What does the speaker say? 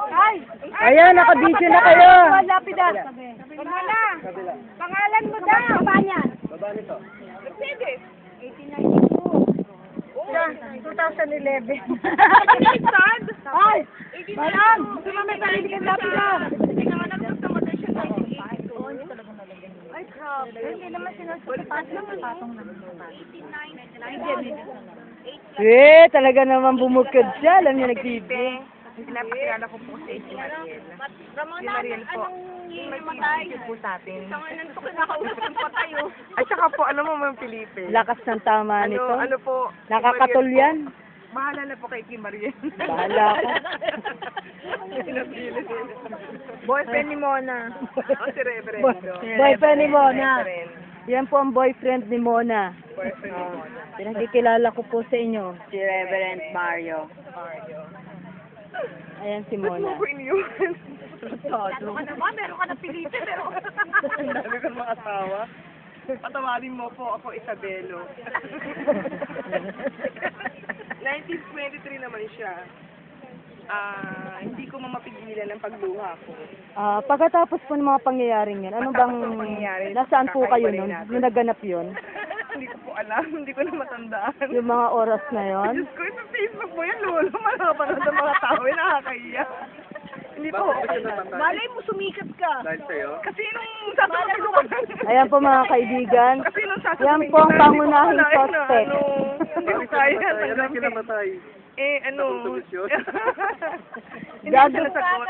Ay! Ayan, naka-video na kayo. Lapidan. Pangalan. Pangalan mo daw. Baba niyan. Baba nito. Mercedes. 1892. 2011. Ay! Malang! Gusto mo may sarili kang lapidan. Ay, grabe. Hindi naman sinusulat. Patong naman. Talaga naman bumukod siya. Alam niya, nag-TV. Pinapakilala ko po sa si Mariel. Si Mariel po. Mag-ibig po sa atin. At saka po, ano mo Ma'am Felipe? Lakas ng tama nito. Ano po? Nakakatol yan. Bahala na po kay Kim Mariel. Bahala ko. Boyfriend ni Mona. Si Reverend. Boyfriend ni Mona. Reverend. Yan po ang boyfriend ni Mona. Boyfriend ni Mona. Pinakikilala ko po sa inyo. Si Reverend Mario. Ayan si Ba't mo Mona. ko iniwan? Ano ka naman? Meron ka na pilite, pero... Ang dami kong mga asawa. Patawarin mo po ako, Isabelo. 1923 naman siya. Hindi ko mapigilan ang pagluha ko. Pagkatapos po ng mga pangyayaring yan, ano bang, Pagkatapos ng pangyayari, nasaan po kayo kakaibalay nun? natin. Nung naganap yun? Hindi ko po alam, hindi ko na matandaan. Yung mga oras na yon? Diyos ko, sa Facebook mo yan, lolo. Malapanood ng mga tao, nakakaiya. Hindi po. Malay mo, sumikat ka. Dahil sa'yo? Kasi nung sasabihin ko Ayan po mga kaibigan. Kasi nung sasabihin Yan ko po ang na, pangunahing hindi ko akalain na, suspect. Hindi ko kaya Yan ang tanggapin. kinamatay. Ano? Sa konsolusyon. Hindi ko sila sagot.